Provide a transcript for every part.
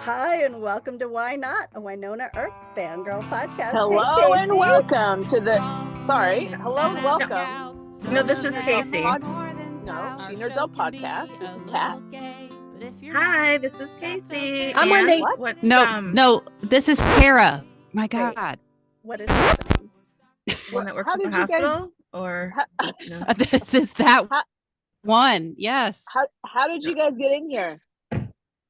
Hi, and welcome to Why Not, a Wynonna Earp fangirl podcast. Hello hey, and welcome to the. Sorry, hello and welcome. No, this is Casey. No, Wynaught Podcast. This is Kat. Hi, this is Casey. I'm Wendy. What's, No, this is Tara. My God. What is happening? One that works How at the did you guys- hospital? Or no? This is that one. Yes. How did you guys get in here?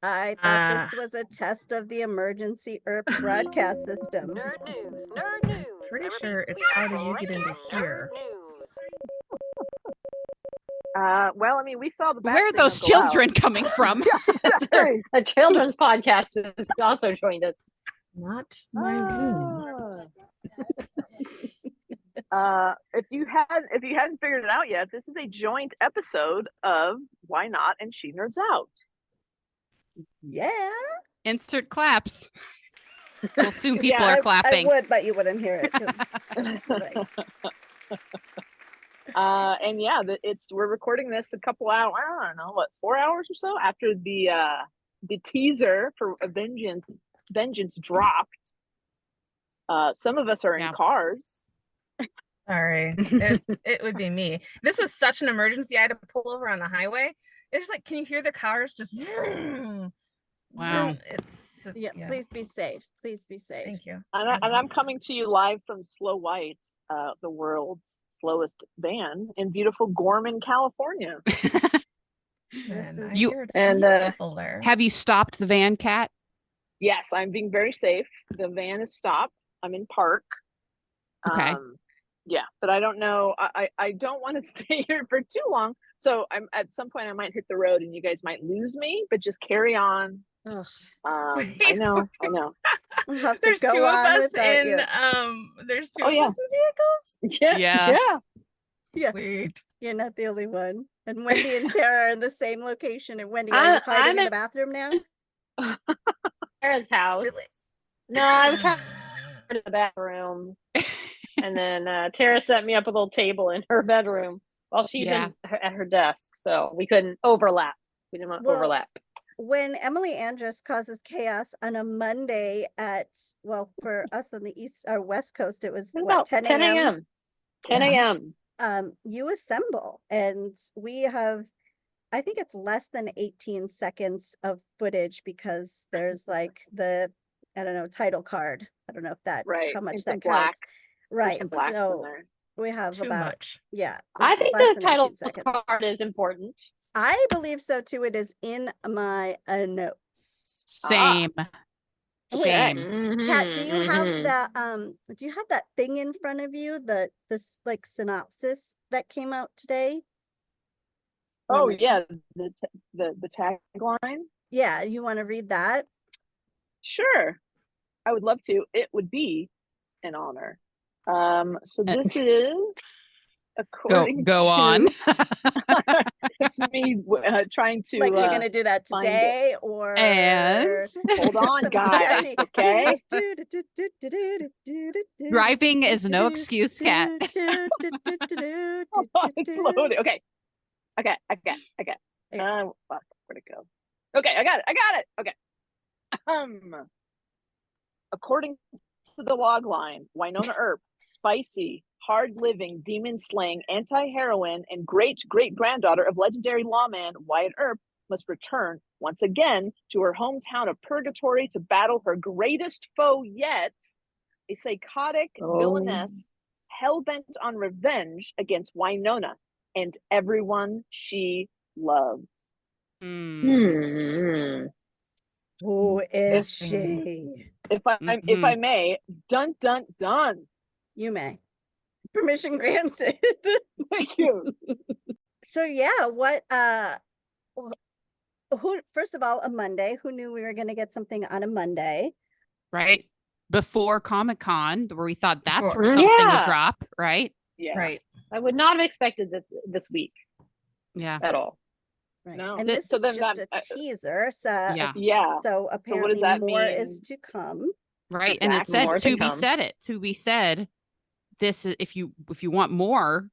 I thought this was a test of the emergency Earp broadcast system. Nerd news. Pretty sure it's how did you get into here? Well, I mean, we saw the. Where are bathroom those go out. children coming from? Sorry. A children's podcast has also joined us. Not my room. If you hadn't figured it out yet, this is a joint episode of Why Not and She Nerds Out. Yeah. Insert claps. Well, soon people Yeah, are clapping. I would, but you wouldn't hear it. 'cause- right. And yeah, we're recording this a couple hours. I don't know, 4 hours or so after the teaser for Vengeance dropped. Some of us are in cars. Sorry. It would be me. This was such an emergency. I had to pull over on the highway. It's like, can you hear the cars just Wow. It's Yeah, please be safe. Please be safe. Thank you. And I'm coming to you live from Slow White, the world's slowest van in beautiful Gorman, California. And I You- hear it's and, beautiful there. Have you stopped the van, Cat? Yes, I'm being very safe. The van is stopped. I'm in park. Okay. Yeah, but I don't know. I don't want to stay here for too long. So I'm at some point I might hit the road and you guys might lose me, but just carry on. Ugh. I know. We'll have to There's go two of on us without in you. there's two Oh, of yeah. us in vehicles. Yeah. Yeah. Sweet. You're not the only one. And Wendy and Tara are in the same location. And Wendy, are you hiding I'm in in- the bathroom now? Tara's house. Really? No, I was trying to go to the bathroom. And then Tara set me up a little table in her bedroom while she's Yeah. at her desk. So we couldn't overlap. We didn't want to Well, overlap. When Emily Andrus causes chaos on a Monday at, well, for us on the East or West Coast, it was What what, about 10 a.m. 10 a.m. You assemble, and we have, I think it's less than 18 seconds of footage because there's like the, I don't know, title card. I don't know if that, Right. how much It's that some black. counts. Right. There's some blacks in So there. we have Too about, much. yeah. I think less the than 18 title seconds. card is important. I believe so too. It is in my notes. Same. Same. Kat, do you have Mhm. that thing in front of you, this like synopsis that came out today? Oh When- yeah, the tagline. Yeah, you want to read that? Sure, I would love to. It would be an honor. So this is according Go to, on. It's me trying to Like you're gonna do that find it. today, or And hold on, Somebody guys. actually- Okay. Driving is no excuse, Kat. It's loaded. Okay. Fuck, where'd it go? Okay, I got it. Okay. According to the log line, Wynonna Earp, spicy, hard-living, demon-slaying, anti-heroine, and great-great-granddaughter of legendary lawman Wyatt Earp must return once again to her hometown of Purgatory to battle her greatest foe yet, a psychotic villainess hell-bent on revenge against Wynonna and everyone she loves. Hmm. Who is Interesting. she? If I may, dun dun dun. You may. Permission granted. Thank you. So yeah, what who first of all, a Monday, who knew we were gonna get something on a Monday? Right? Before Comic-Con, where we thought that's Before- where something Yeah. would drop, right? Yeah. Right. I would not have expected this week Yeah. at all. Right. No. And Th- this so is then just that- a teaser. So Yeah. Yeah. so apparently that more mean? is to come. Right. And it Exactly. said More to Tubi come. said it. Tubi said this is if you want more,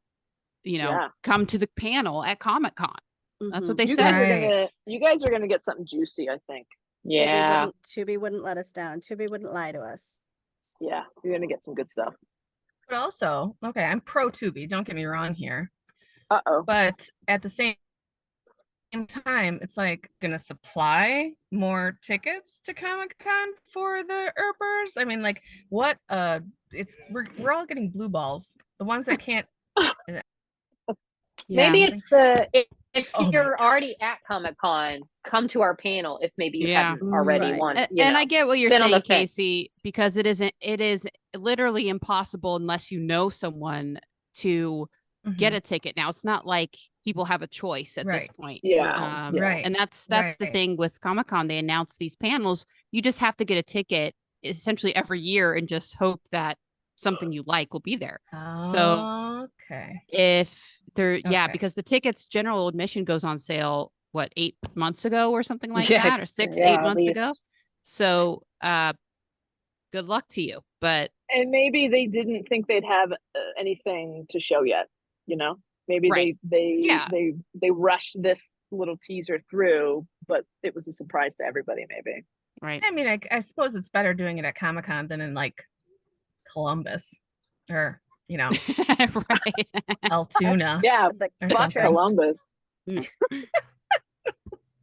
Yeah. come to the panel at Comic-Con. That's Mhm. what they You said. guys, Right. you guys are gonna get something juicy, I think. Yeah. Tubi wouldn't let us down. Tubi wouldn't lie to us. Yeah, you're gonna get some good stuff. But also, okay, I'm pro Tubi. Don't get me wrong here. Uh-oh. But at the same time, it's like gonna supply more tickets to Comic-Con for the Earpers. I mean, like, what? We're all getting blue balls. The ones that can't. Maybe Yeah. it's if Oh my you're God. already at Comic-Con, come to our panel if maybe you Yeah. haven't already Right. won. And I get what you're been on saying, the fence. Casey, because it is literally impossible unless you know someone to get a ticket. Now, it's not like people have a choice at this Right. point. Yeah. Right. And that's the Right. thing with Comic-Con. They announce these panels. You just have to get a ticket essentially every year and just hope that something you like will be there. So Okay. if they're Okay. because the tickets general admission goes on sale, what, 8 months ago or something like Yeah, that, or 6, yeah, 8 at months ago. least. So good luck to you. But And maybe they didn't think they'd have anything to show yet. You know, maybe Right. they rushed this little teaser through, but it was a surprise to everybody. Maybe. right. I mean, I suppose it's better doing it at Comic-Con than in like Columbus or Right. Altoona. Yeah, The Or fuck something. Columbus.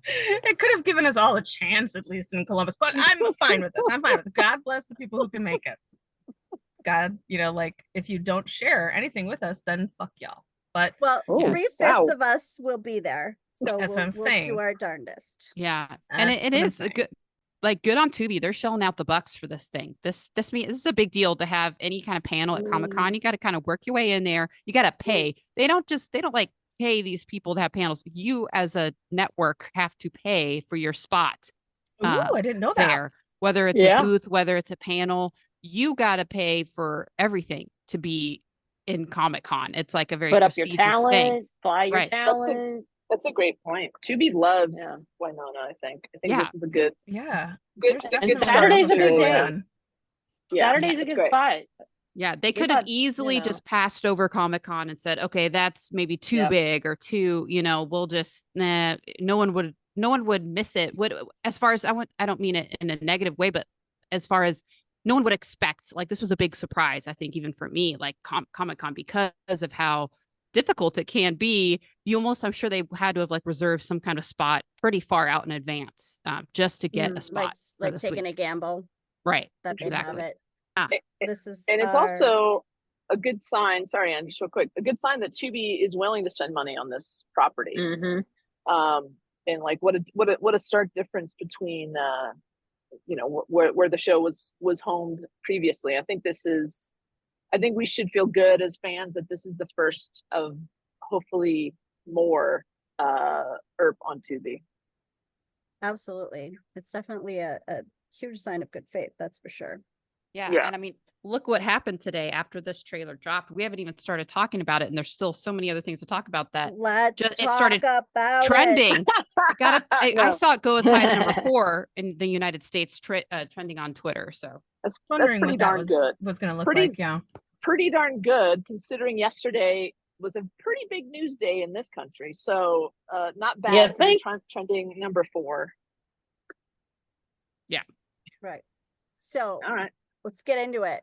It could have given us all a chance, at least in Columbus, but I'm fine with this. I'm fine with it. God bless the people who can make it. God, like if you don't share anything with us, then fuck y'all. But Well, Oh, 3/5 wow. of us will be there. So That's what I'm we'll saying. do our darndest. Yeah. And That's it what I'm is a saying. good, like, good on Tubi. They're shelling out the bucks for this thing. This is a big deal to have any kind of panel at Comic-Con. You got to kind of work your way in there. You got to pay. They don't like pay these people to have panels. You as a network have to pay for your spot Ooh, I didn't know that. there. Whether it's Yeah. a booth, whether it's a panel, you got to pay for everything to be in Comic-Con. It's like a very Put up your prestigious talent, thing. fly your Right. talent. That's a great point. Tubi loves Yeah. Wynonna. I think Yeah. this is a good. Yeah. Good. There's good definitely start Saturday's to a good the, day. Yeah, Saturday's a that's good great. spot. Yeah, they We could have thought, easily just passed over Comic-Con and said, okay, that's maybe too Yep. big or too, we'll just no one would miss it. As far as I don't mean it in a negative way, but as far as no one would expect, like, this was a big surprise, I think, even for me, like Comic-Con, because of how difficult it can be. I'm sure they had to have like reserved some kind of spot pretty far out in advance, just to get a spot for Like this taking a week. gamble Right. that they'd have Exactly. it. It- This is And it's our- also a good sign. Sorry, Andy, so quick. A good sign that Tubi is willing to spend money on this property. Mm-hmm. And like what a stark difference between where the show was homed previously. I think we should feel good as fans that this is the first of hopefully more Earp on Tubi. Absolutely. It's definitely a huge sign of good faith, that's for sure. Yeah. Yeah. And I mean, look what happened today after this trailer dropped. We haven't even started talking about it, and there's still so many other things to talk about that Let's it talk started about trending. I No. saw it go as high as number 4 in the United States, trending on Twitter. So That's Wondering pretty what that darn was good. going to look Pretty- like. Yeah. Pretty darn good considering yesterday was a pretty big news day in this country. So not bad. You to be think? trending number 4. Right. So All right. let's get into it.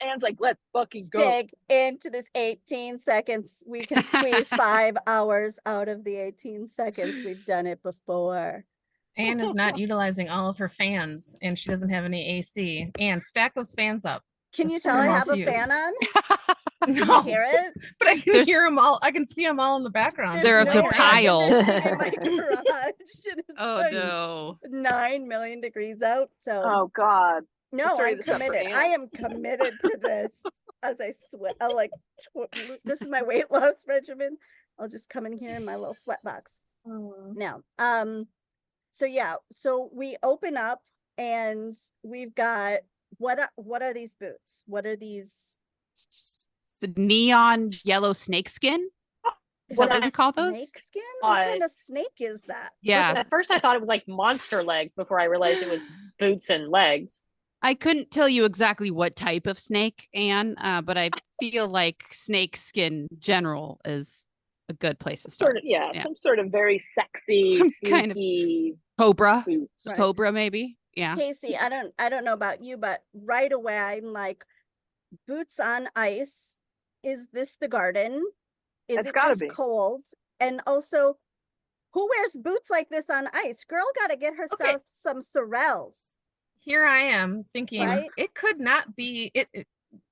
Anne's like, let's fucking Let's go. dig into this 18 seconds. We can squeeze 5 hours out of the 18 seconds. We've done it before. Anne is not utilizing all of her fans, and she doesn't have any AC. Anne, stack those fans up. Can you Let's tell put I them all have to a use. fan on? Can No, you hear it? but I can There's- hear them all. I can see them all in the background. There There's are no a air pile. conditioning in my garage. It is oh like no. 9 million degrees out. So Oh God. no, let's hurry I'm this up for committed. Anne. I am committed to this. As I sweat, this is my weight loss regimen. I'll just come in here in my little sweat box. Now, so yeah, so we open up and we've got what are these boots? What are these? Neon yellow snakeskin. Is that what we call those? Snake skin? What kind Uh, of snake is that? Yeah. At first, I thought it was like monster legs before I realized it was boots and legs. I couldn't tell you exactly what type of snake, Anne, but I feel like snake skin general is a good place to start. Some sort of very sexy, Some kind of sneaky Cobra. boot. Right. Cobra, maybe. Yeah. Casey, I don't know about you, but right away I'm like, boots on ice. Is this the garden? Is It's it gotta just be. cold? And also, who wears boots like this on ice? Girl gotta get herself some sorels. Here I am thinking Right? it could not be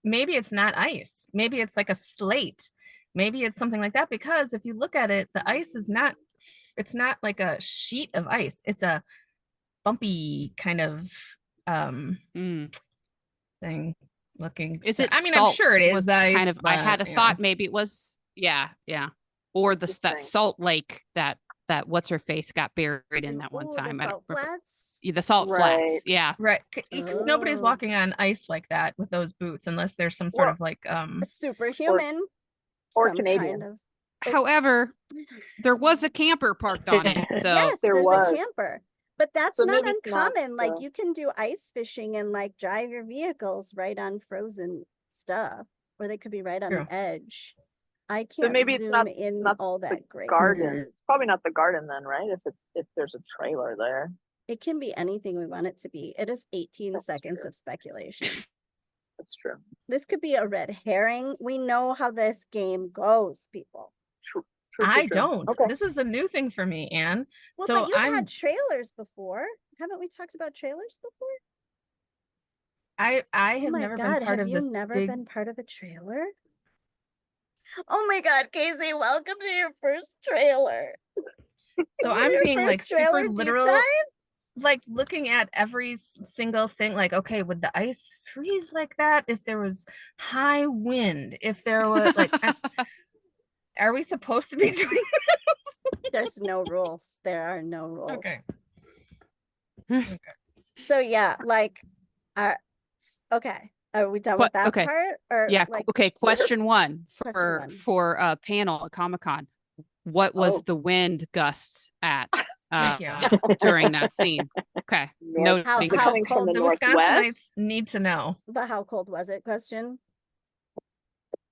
maybe it's not ice. Maybe it's like a slate. Maybe it's something like that, because if you look at it, the ice is not, it's not like a sheet of ice. It's a bumpy kind of thing looking. Is it I mean, salt? I'm sure it is Was ice, kind of, I had a but, thought maybe it was, yeah. Or that Interesting. salt lake that what's her face got buried in that one Ooh, time. the I don't salt remember. flats. Yeah, the salt Right. flats. Yeah. right, because nobody's Oh. walking on ice like that with those boots unless there's some sort Well, of like Superhuman. or some Canadian. kind of. However, there was a camper parked on it. So Yes, There there's was. a camper. But that's So not maybe it's not uncommon. Like the- you can do ice fishing and like drive your vehicles right on frozen stuff, or they could be right on True. the edge. I can't maybe it's zoom in not all the that great. garden. It's probably not the garden then, right? If there's a trailer there. It can be anything we want it to be. It is 18 That's seconds true. of speculation. That's true. This could be a red herring. We know how this game goes, people. True. I don't. Okay. This is a new thing for me, Anne. Well, So but you've I'm had trailers before. Haven't we talked about trailers before? I Oh have my never God, been part have of you this never big been part of a trailer? Oh my God, Casey, welcome to your first trailer. so Your I'm being like first trailer super deep literal, dive? like looking at every single thing, like, okay, would the ice freeze like that if there was high wind? If there was like are we supposed to be doing this? There's no rules. There are no rules. Okay. So yeah, like, okay. Are we done with that okay. part? Or Yeah. like, Okay. Question one Question for one. a panel at Comic-Con. What was Oh. the wind gusts at Thank you. during that scene? Okay. No. How Is it how coming from cold the The northwest? Wisconsinites need to know. the how cold was it question?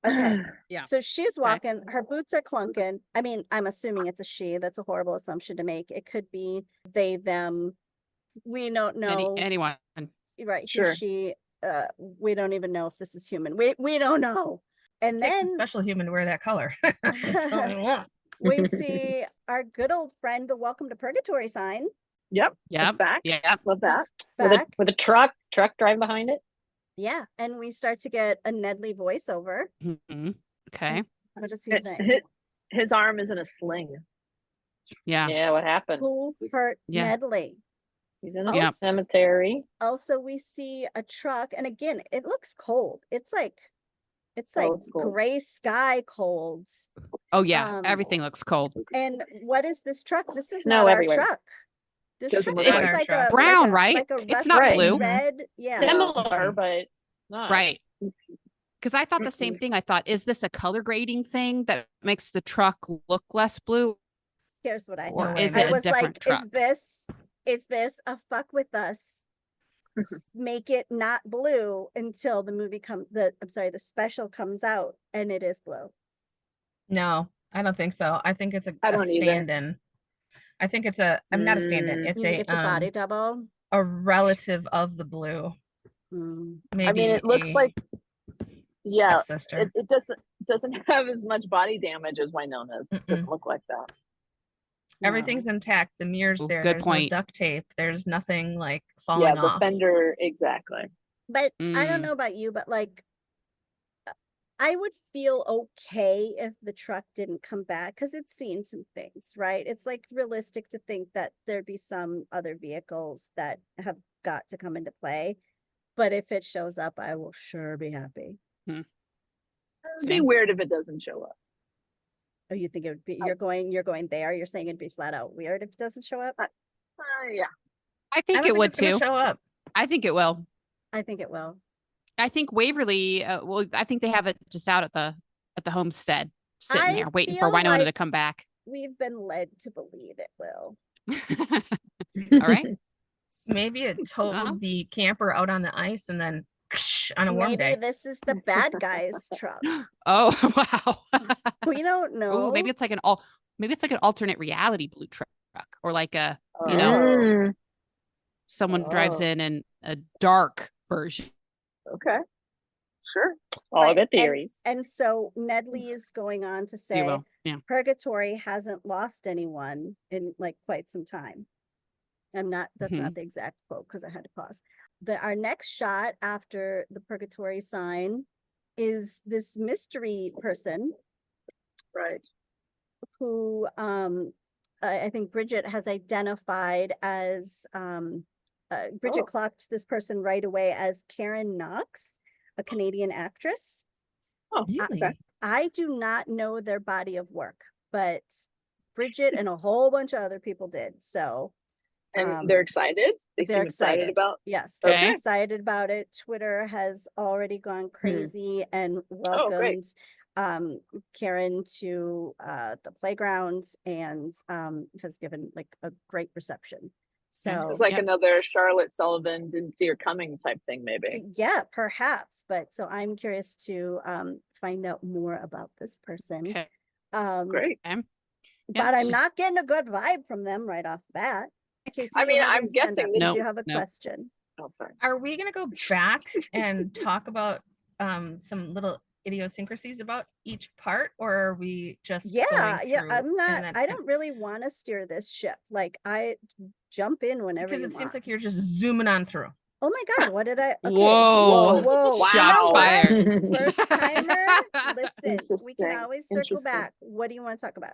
Okay. Yeah. So she's walking, her boots are clunking. I mean, I'm assuming it's a she. That's a horrible assumption to make. It could be they, them. We don't know. Anyone. Right. He, Sure. she, we don't even know if this is human. We don't know. And It takes a then special human to wear that color. That's all I want. we see our good old friend, the Welcome to Purgatory sign. Yep. Yep. It's back. Yep. Love that. is back. with a truck driving behind it. Yeah. And we start to get a Nedley voiceover. Mhm. Okay. What does he It- say? His arm is in a sling. Yeah. Yeah, what happened? Who hurt Yeah. Nedley? He's in a Yep. cemetery. Also, we see a truck, and again, it looks cold. It's like it's cold. gray sky cold. Oh yeah. Um, Everything looks cold. And what is this truck? This is Snow not our everywhere. truck. This Doesn't truck look looks like our like truck. a Brown, like right? a It's not rusty blue. red. Yeah. Similar, but not. Right. Because I thought the same thing. I thought, is this a color grading thing that makes the truck look less blue? Here's what I Or thought. is I it a was different like, truck? is this a fuck with us? Make it not blue until the movie the special comes out and it is blue. No, I don't think so. I think it's a don't either. stand-in. I think it's I'm not a stand-in. Mm. It's You think it's a body a double. a relative of the blue. Mm. Maybe I mean, it looks a like, yeah, stepsister. it doesn't have as much body damage as Wynonna's. It doesn't look like that. Everything's intact. The mirror's Ooh, there. good There's point. no duct tape. There's nothing like Yeah, falling the off. fender, exactly. But I don't Mm. know about you, but like, I would feel okay if the truck didn't come back because it's seen some things, right? It's like realistic to think that there'd be some other vehicles that have got to come into play. But if it shows up, I will sure be happy. It'd be Same. weird if it doesn't show up. Oh, you think it would be, you're going there? You're saying it'd be flat out weird if it doesn't show up? Yeah. I I think don't it would it's gonna too. show up. I think it will. I think it will. I think Waverly. Well, I think they have it just out at the homestead, sitting I there waiting for feel Wynonna to like- come back. We've been led to believe it will. All right. Maybe it towed Uh-huh. the camper out on the ice and then on a warm Maybe day. this is the bad guy's truck. Oh wow. We don't know. Ooh, maybe it's like an alternate reality blue truck, or like a Oh. you know. Mm. someone drives Oh. in a dark version. Okay. Sure. All Right, the theories. And so Nedley is going on to You say will. Yeah. Purgatory hasn't lost anyone in like quite some time. That's not the exact quote because I had to pause. Our next shot after the Purgatory sign is this mystery person Right. who I think Bridget has identified as Bridget Oh. clocked this person right away as Karen Knox, a Canadian actress. Oh, Really? okay. I do not know their body of work, but Bridget and a whole bunch of other people did. So And they're excited. They they're seem excited about. yes, Okay. they're excited about it. Twitter has already gone crazy and welcomed Karen to the playground and has given like a great reception. So It's like Yep. another Charlotte Sullivan didn't see her coming type thing, maybe. yeah, perhaps. But so I'm curious to find out more about this person. Okay. Great. Yeah, But I'm she's- not getting a good vibe from them right off the bat. Casey, I you mean, have I'm your hand guessing up. this Did is- you have a Nope. question? Oh, sorry. Are we gonna go back and talk about some little idiosyncrasies about each part, or are we just Yeah, going yeah. through I'm and not. then- I don't really want to steer this ship. Like I jump in whenever because you it seems want. like you're just zooming on through. Oh my God, what did I? Okay. Whoa. Whoa. Wow. You know Shots what? fired. First timer, listen, we can Interesting, always circle interesting. back. What do you want to talk about?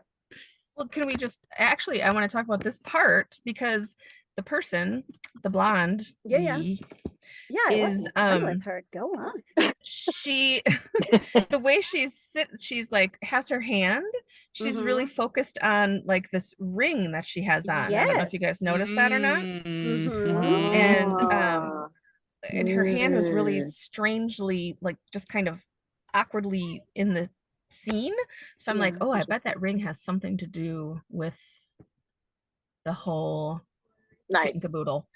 Well, can we just actually? I want to talk about this part because the person, the blonde, Yeah, yeah. Yeah, I is wasn't done with her. Go on. she the way she's like has her hand, she's really focused on like this ring that she has on. I don't know if you guys Yes. noticed that or not. Mhm. And Ah. and her hand was really Mm. strangely like just kind of awkwardly in the scene. So I'm like, Yeah. oh, I bet that ring has something to do with the whole kit Nice. and caboodle.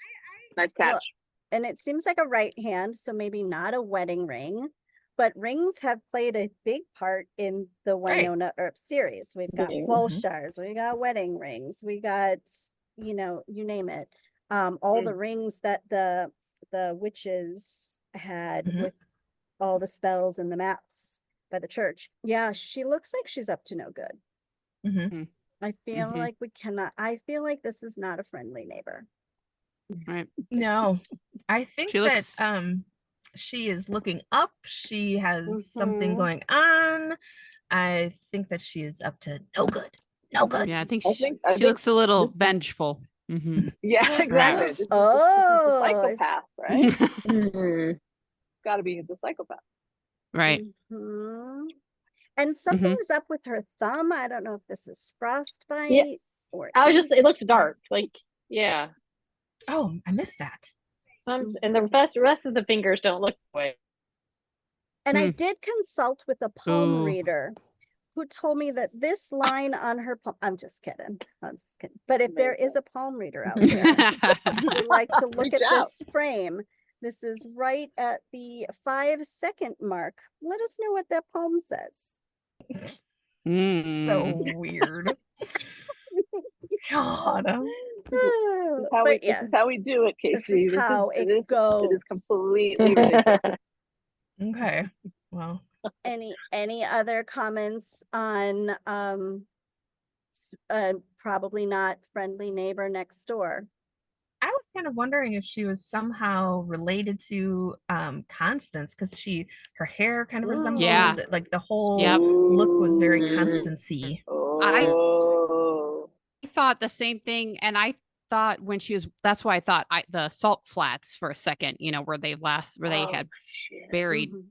Nice Well, catch. And it seems like a right hand, so maybe not a wedding ring, but rings have played a big part in the Right. Wynonna Earp series. We've got Mhm. pole stars, we got wedding rings, we got, you know, you name it. All the rings that the witches had Mhm. with all the spells and the maps by the church. Yeah, she looks like she's up to no good. Mhm. I feel Mhm. like I feel like this is not a friendly neighbor. Right. No, I think She looks- that she is looking up. She has something Mhm. going on. I think that she is up to no good. No good. Yeah, I think I she, think- I she think looks a little this is- vengeful. Mhm. Yeah, exactly. This is the Oh, psychopath, right? Got to be the psychopath. Right. Mhm. And something's up with her thumb. I don't know if this is frostbite or I was just, it looks dark. Like, yeah. Oh, I missed that. And the rest of the fingers don't look that way. And I did consult with a palm Ooh. reader who told me that this line on her palm, I'm just kidding. But if there is a palm reader out there who would like to look Reach at out. this frame, this is right at the 5-second mark. Let us know what that palm says. Mm. So weird. God. This is how But this is how we do it, This Casey. is how it It goes. is completely ridiculous. Okay. Well, Any other comments on probably not friendly neighbor next door? I was kind of wondering if she was somehow related to Constance because her hair kind of resembled Yeah. like the whole Yep. look was very Mm. Constancy. Oh. I thought the same thing, and I thought when she was, that's why I thought the salt flats for a second, you know, where they Oh, had shit. buried Mhm.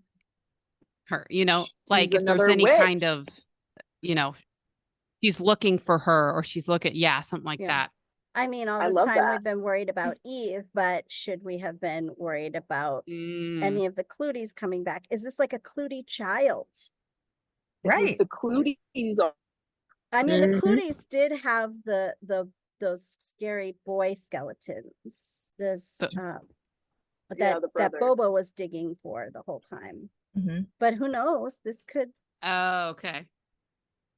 her, you know, like She's if there's another any kind witch. of, you know, she's looking for her or she's looking, something like Yeah. that. I mean, all I this love time that. we've been worried about Eve, but should we have been worried about Mm. any of the Cluties coming back? Is this like a Clutie child? Right. The Cluties are. I mean, the Mhm. Cluties did have those scary boy skeletons. This But- but Yeah, that the that brothers. Boba was digging for the whole time. Mhm. But who knows? This could, Oh, okay.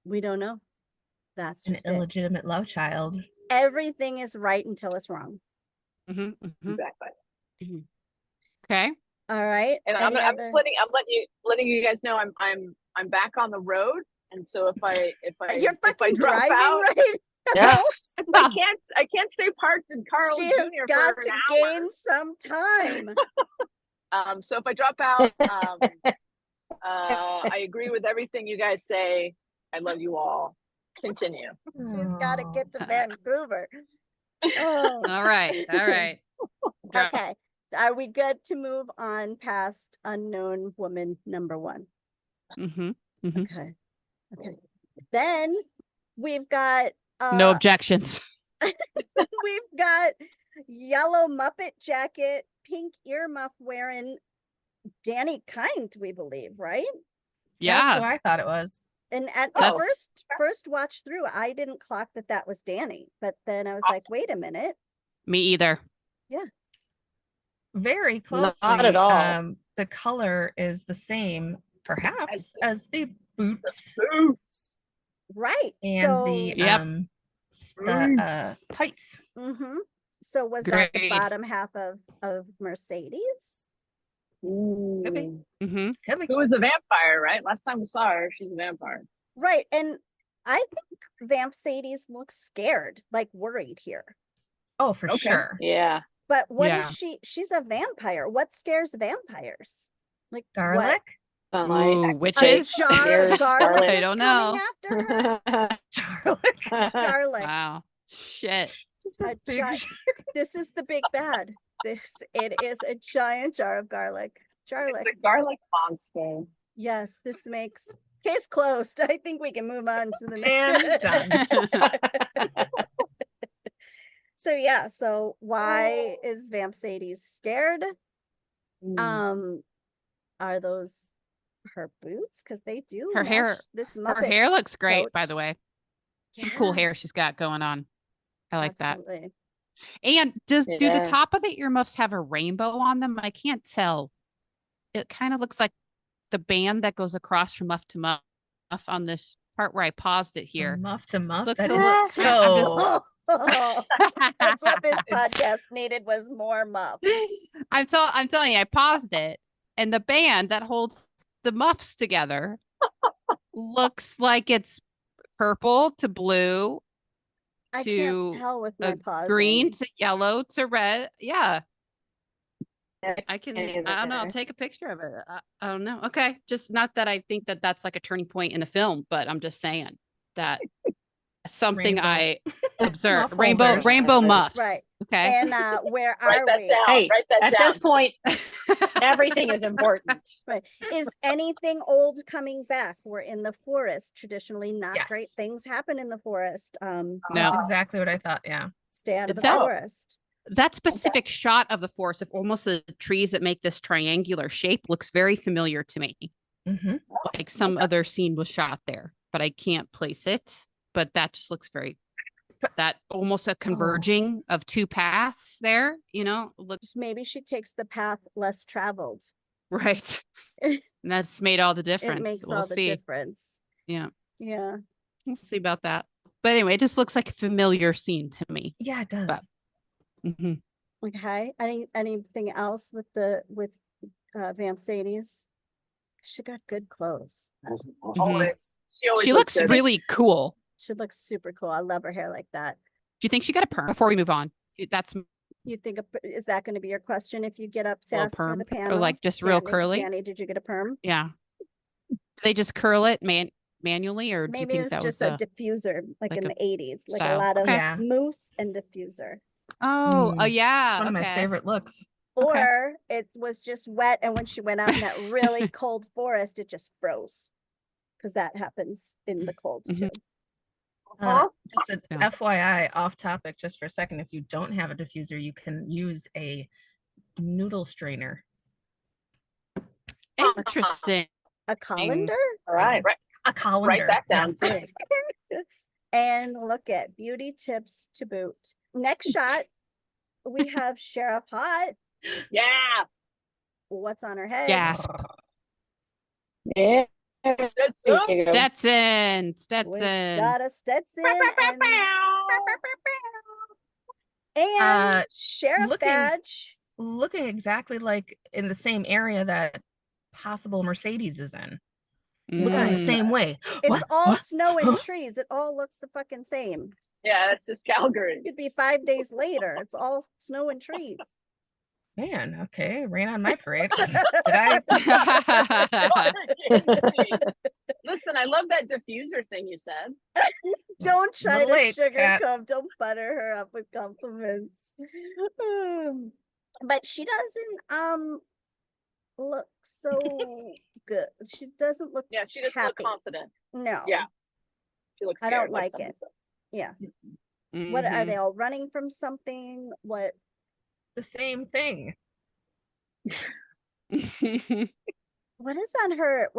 we don't know. That's An just it. illegitimate love child. Everything is right until it's wrong. Mm-hmm, mm-hmm. Exactly. Okay. All right. And I'm just letting you guys know I'm back on the road, and so if I You're fucking drop driving out, right Yeah. now. I can't stay parked in Carl She has Jr. got for to an gain some time. So if I drop out, I agree with everything you guys say. I love you all. Continue. She's got to get to Aw. Vancouver. Oh, All right. All right. Go. okay. Are we good to move on past unknown woman number 1? Mm-hmm. Mm-hmm. Okay. Okay. Then we've got No objections. we've got yellow Muppet jacket, pink earmuff wearing Danny Kind, we believe, right? That's who Yeah. I thought it was. And at Oh. first watch through, I didn't clock that was Danny, but then I was like, wait a minute. Me either. Very closely. Not at all. The color is the same, perhaps, as the boots Right. and so, the Yep. Tights. mhm. So was that the Great. bottom half of Mercedes? Could be. Mm-hmm. Could be. Who was a vampire, right? Last time we saw her, she's a vampire. Right. And I think Vamp Sadie's looks scared, like worried here. Oh, for Okay. sure. Yeah. But what is Yeah. she? She's a vampire. What scares vampires? Like what? Garlic? Sunlight. Ooh, A witches? jar of Scares garlic garlic. I is don't coming know. after her? Garlic. Garlic. Wow. Shit. It's a A big gi- This is the big bad. It is a giant jar of garlic. Garlic. It's a garlic monster. Yes, this makes case closed. I think we can move on to the And next. done. So yeah, so why is Vamp Sadie scared? Are those her boots? Because they do Her hair- match this Her Muppet. hair looks great, by coat. the way. Some cool Yeah, hair she's got going on. I like that. absolutely. And do the Yeah. top of the earmuffs have a rainbow on them? I can't tell. It kind of looks like the band that goes across from muff to muff on this part where I paused it here. Muff to muff. Looks That a is little- so. That's what this It's- podcast needed was more muff. I'm telling you, I paused it, and the band that holds the muffs together looks like it's purple to blue I to can't tell with my pausing. green to yellow to red. Yeah. Yeah, I can, can't I don't know, either. take a picture of it. I don't know. Okay. Just not that I think that that's like a turning point in the film, but I'm just saying that something Rainbow. I observed. Muff Rainbow, holders. rainbow muffs. Right. Okay. And where Write are that we? down. Hey, Write that At down. this point, everything is important. Right. Is anything old coming back? We're in the forest. Traditionally, not great Yes. things happen in the forest. No. That's exactly what I thought. Yeah. Stay out of the That- forest. That specific shot of the forest, of almost the trees that make this triangular shape, looks very familiar to me. Mm-hmm. Like some other scene was shot there, but I can't place it. But that just looks very, that almost a converging of two paths there, looks Just maybe she takes the path less traveled. right. And that's made all the difference. It makes We'll all the see. difference. Yeah. Yeah. We'll see about that. But anyway, it just looks like a familiar scene to me. Yeah, it does. But- hmm Okay. Anything else with Vamp Sadie's? She got good clothes. Always. She always She looks good. really cool. She looks super cool. I love her hair like that. Do you think she got a perm before we move on? That's You think is that going to be your question if you get up to little ask for perm the or panel? like just real Danny- curly. Danny, did you get a perm? Yeah. Do they just curl it manually, or do you Maybe think it was that just was a diffuser, like like in a the 80s, like a style? lot of Okay. Yeah. mousse and diffuser. Oh, yeah. It's one of my okay. favorite looks. Okay. Or it was just wet, and when she went out in that really cold forest, it just froze. Because that happens in the cold Mhm. too. Just an Yeah. FYI, off topic, just for a second. If you don't have a diffuser, you can use a noodle strainer. Interesting. A colander? All right. A colander. Write that yeah. down too. And look at beauty tips to boot. Next shot, we have Sheriff Hot. Yeah. What's on her head? Gasp. Yeah. Stetson. We Stetson. got a Stetson. And And sheriff looking- badge. Looking exactly like in the same area that possible Mercedes is in. Looking the Mm. same way. It's What? all What? snow and Huh? trees. It all looks the fucking same. Yeah, that's just Calgary. It could be 5 days later. It's all snow and trees. Man, okay, rain on my parade. Did I? Listen, I love that diffuser thing you said. Don't try Little to late, Kat. sugarcoat. Don't butter her up with compliments. But she doesn't look so good. She doesn't look Yeah, she doesn't happy. look confident. No. Yeah. She looks I don't scared, like someone it. said. Yeah. What are Mhm. they all running from something? What The same thing. what is on her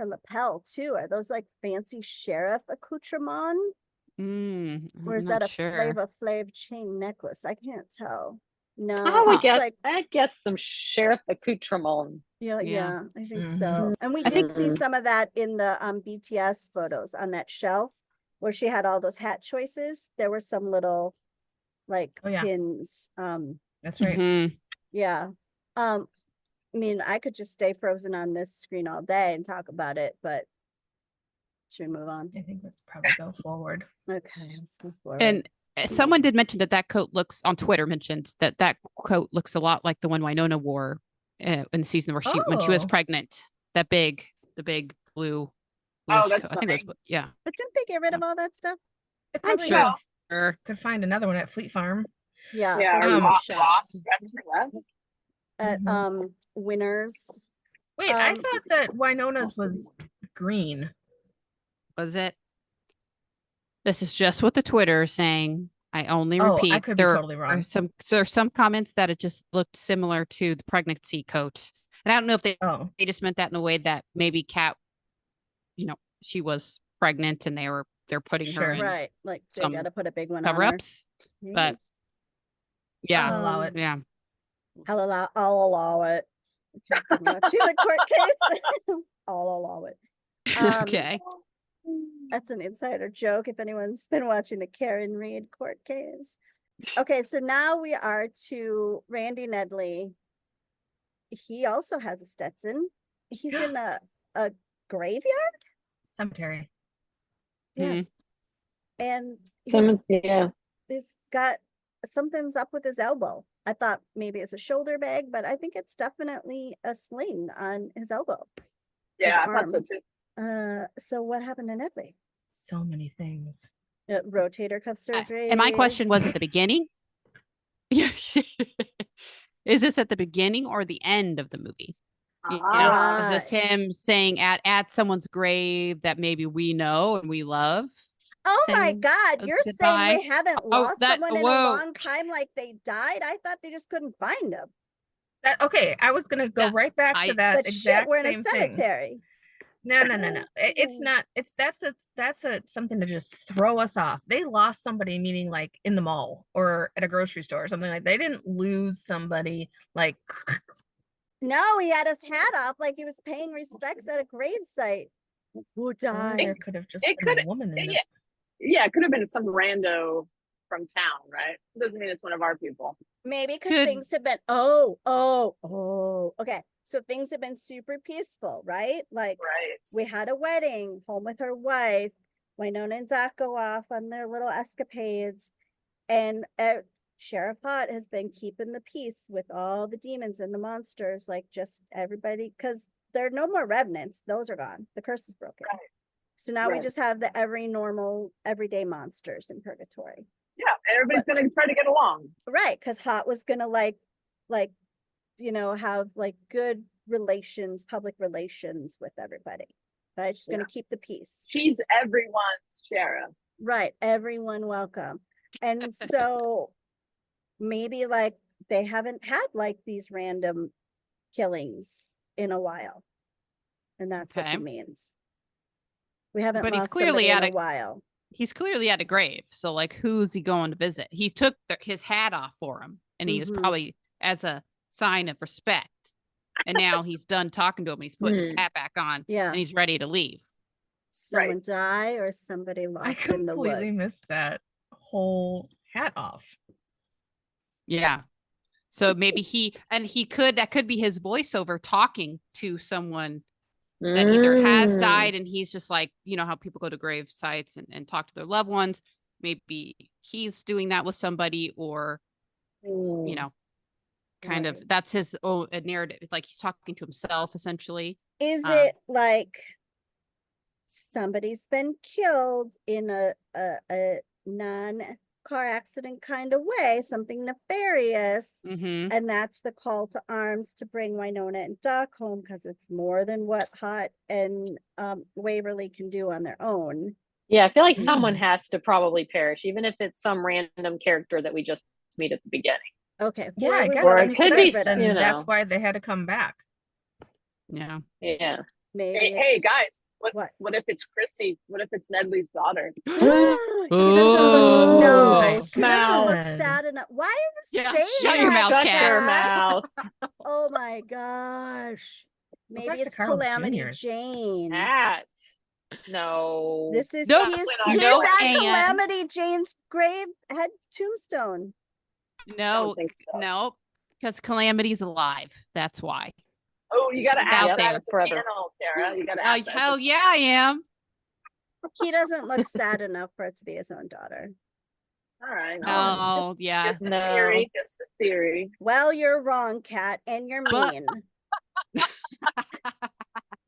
lapel too? Are those like fancy sheriff accoutrement? Or is I'm that not a sure. Flava Flav chain necklace? I can't tell. No, I would it's guess. like I guess some sheriff accoutrement. yeah, Yeah. I think Mhm. so. And we I did think see so. some of that in the BTS photos on that shelf where she had all those hat choices. There were some little like Oh, yeah. pins. That's right. Mhm. Yeah. I mean, I could just stay frozen on this screen all day and talk about it, but should we move on? I think let's probably go forward. Okay, let's move forward. And someone did mention that coat looks on Twitter mentioned that coat looks a lot like the one Wynonna wore in the season where when she was Oh. pregnant. The big blue. Oh, bluish that's coat. I think it was funny. yeah. But didn't they get rid of all that stuff? I I'm probably sure. could find another one at Fleet Farm. Yeah. Yeah, there's or a Um, shop Ross Dress for Less. at Mhm. Winners. Wait, I um, thought that Wynonna's was green. Was it? This is just what the Twitter is saying. I only Oh, repeat I could be there totally wrong. are some comments that it just looked similar to the pregnancy coat. And I don't know if they Oh, just meant that in a way that maybe Kat, she was pregnant and they're putting Sure. her in Right. Like they some gotta put a big one on her. cover-ups. But yeah, I'll allow it. yeah. I'll allow it. Okay, I'm watching the court case. I'll allow it. Okay. That's an insider joke if anyone's been watching the Karen Reed court case. Okay, so now we are to Randy Nedley. He also has a Stetson. He's in a graveyard. Cemetery. Yeah. Mhm. And Yeah. he's got something's up with his elbow. I thought maybe it's a shoulder bag, but I think it's definitely a sling on his elbow. Yeah, I his thought so arm. too. So what happened to Nedley? So many things. Rotator cuff surgery. And my question was at the beginning. Is this at the beginning or the end of the movie? Ah. Is this him saying at someone's grave that maybe we know and we love? Oh my saying God, you're goodbye? saying they haven't Oh, lost that- someone in a whoa. long time like they died? I thought they just couldn't find them. Okay, I was gonna go Yeah, right back to that But shit, exact we're in a same thing. cemetery. No. It's not. That's a something to just throw us off. They lost somebody, meaning like in the mall or at a grocery store or something like. They didn't lose somebody like. No, he had his hat off like he was paying respects at a gravesite. Who died? There could have just it been a could- woman in Yeah, yeah, it could have been some rando from town, right? Doesn't mean it's one of our people. Maybe because Could- things have been okay. So things have been super peaceful, right? Like Right. we had a wedding, home with her wife. Wynonna and Doc go off on their little escapades, and Sheriff Hott has been keeping the peace with all the demons and the monsters, like just everybody, because there are no more revenants; those are gone. The curse is broken. Right. So now we Right. just have the normal, everyday monsters in purgatory. Yeah, everybody's gonna try to get along. Right, because Hot was gonna have like good relations, public relations with everybody. Right, she's gonna keep the peace. She's everyone's sheriff. Right, everyone welcome. And so maybe like they haven't had like these random killings in a while, and that's what Okay. he means. We haven't But he's lost clearly somebody in at a while. He's clearly at a grave. So like, who's he going to visit? He took his hat off for him, and he was Mhm. probably as a sign of respect. And now he's done talking to him. He's putting his hat back on, Yeah, and he's ready to leave. someone die or somebody I lost in the completely woods. missed that whole hat off. Yeah. So maybe that could be his voiceover talking to someone that either has died and he's just like, how people go to grave sites and talk to their loved ones. Maybe he's doing that with somebody, or, kind of, that's his own narrative. It's like he's talking to himself, essentially. Is it like somebody's been killed in a non-car accident kind of way, something nefarious, and that's the call to arms to bring Wynonna and Doc home, because it's more than what Hot and Waverly can do on their own. Yeah, I feel like someone has to probably perish, even if it's some random character that we just meet at the beginning. Okay. Yeah, I guess Or that it makes could be, sense. And that's why they had to come back. Yeah. Yeah. Maybe Hey guys, what? What if it's Chrissy? What if it's Nedley's daughter? He doesn't look, no, Nice he doesn't look mouth. sad enough. Why are you Yeah, saying shut your that, mouth, Shut Cat. your Cat? mouth. Oh my gosh. back Maybe to it's Carl Calamity Jr.'s. Jane. Cat. No. This is Nope. he's No, at Anne. Calamity Jane's grave head tombstone. No, think so. no, because Calamity's alive. That's why. Oh, you gotta She's ask out that there at the forever. panel, Tara. You gotta ask that. Hell yeah, I am. He doesn't look sad enough for it to be his own daughter. All right. Oh, yeah. Just a No. theory. Just a theory. Well, you're wrong, Kat, and you're But- mean.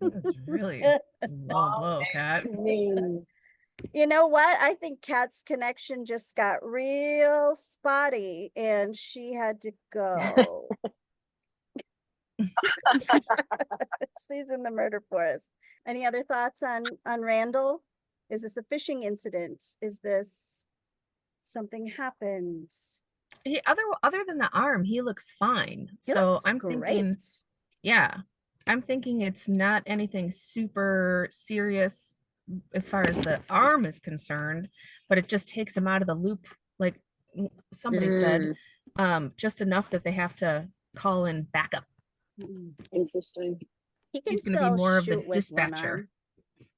That was really low blow, Kat. You know what? I think Kat's connection just got real spotty and she had to go. She's in the murder forest. Any other thoughts on Randall? Is this a fishing incident? Is this something happened? He other than the arm, he looks fine. He So looks I'm great. thinking, yeah, I'm thinking it's not anything super serious as far as the arm is concerned, but it just takes him out of the loop, like somebody said, just enough that they have to call in backup. Interesting. He can He's going to still be more of the shoot with one dispatcher. arm.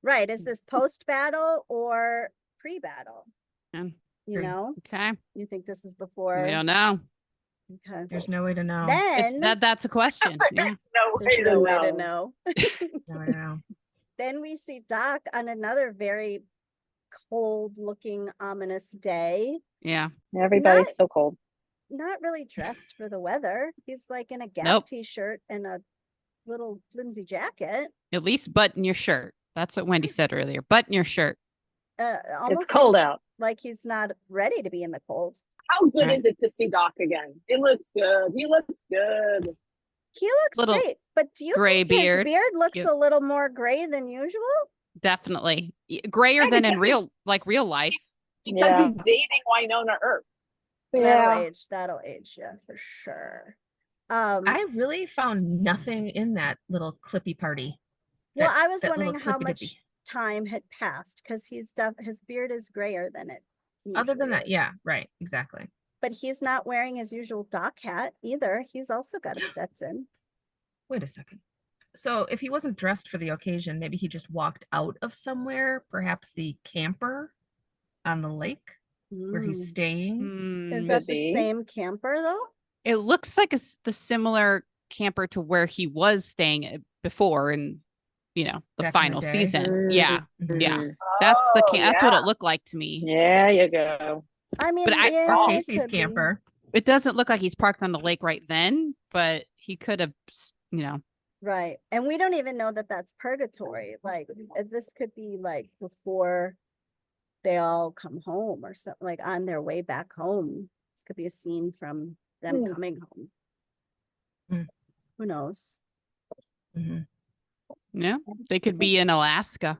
Right. Is this post-battle or pre-battle? Yeah. You Pre. know? Okay. You think this is before? We don't know. Okay. There's no way to know. It's Then that's a question. Yeah. There's no way there's to no way to know. know. No way to know. Then we see Doc on another very cold-looking, ominous day. Yeah. Everybody's Not- so cold. Not really dressed for the weather. He's like in a Gap Nope. t-shirt and a little flimsy jacket. At least button your shirt. That's what Wendy said earlier. Button your shirt. Almost It's cold looks out. like he's not ready to be in the cold. How good Right. is it to see Doc again? It looks good. He looks good. He looks Little great, but do you gray think his beard. beard looks Cute. a little more gray than usual? Definitely. Grayer Yeah, than in because real life. Because Yeah. he's dating Wynonna Earp. Yeah. That'll age, yeah, for sure. I I really found nothing in that little clippy party. well, that- I was that wondering little how clippy much dippy. time had passed because his beard is grayer than it. Other than usually that, yeah, is. right, exactly. But he's not wearing his usual Doc hat either. He's also got a Stetson. Wait a second. So if he wasn't dressed for the occasion, maybe he just walked out of somewhere, perhaps the camper on the lake where he's Mm. staying. Is Mm, that Could the be. same camper though? it looks like it's the similar camper to where he was staying before in, the Back in the final day. season. Yeah. Yeah. Mm. That's the Oh, that's what yeah. it looked like to me. Yeah, you go. I mean, But I- yeah, Or it Casey's could be. camper. It doesn't look like he's parked on the lake right then, but he could have, Right. And we don't even know that that's purgatory. Like this could be like before they all come home or something, like on their way back home. This could be a scene from them Hmm. coming home. Hmm. Who knows? Mhm. yeah, they could be in Alaska.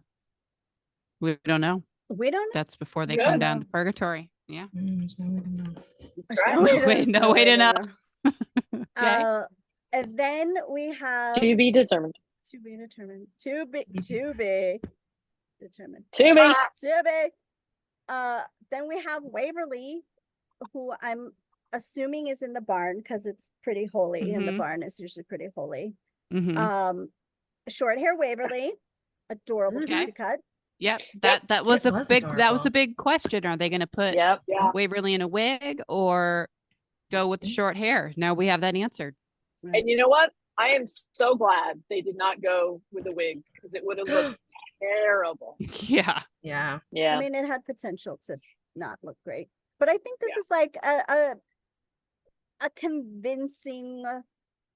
We don't know. We don't know. That's before they Good. come down to purgatory. Yeah. There's no way to know. There's Right. no way to- Wait, there's no way to know. know. Okay. And then we have To be determined. to be determined. To be Be determined. To be. To be. Then we have Waverly, who I'm assuming is in the barn because it's pretty holy, and the Mhm. barn is usually pretty holy. Mhm. Short hair Waverly, adorable Okay. pixie cut. Yep. That was It a was big that was adorable. a big question. Are they going to put Yep. Yeah. Waverly in a wig, or Go with the short hair. Now we have that answered. And you know what? I am so glad they did not go with a wig because it would have looked terrible. Yeah. Yeah. Yeah. I mean, it had potential to not look great, but I think this is like a convincing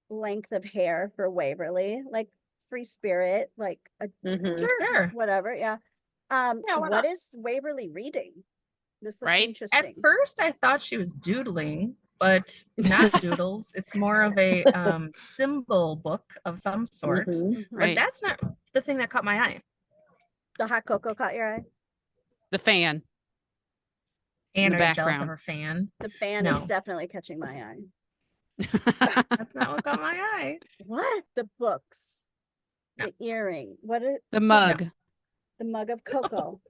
length of hair for Waverly, like free spirit, like a Mhm. Sure. whatever. Yeah. Yeah, why What not? is Waverly reading? This looks Right? interesting. At first, I thought she was doodling, but not doodles. It's more of a symbol book of some sort. Mhm. Mhm. But Right. that's not the thing that caught my eye. The hot cocoa caught your eye. The fan. And the are you jealous of background. her fan? The fan is No. definitely catching my eye. That's not what caught my eye. What? The books, No. the earring. What are The mug. the mug of cocoa?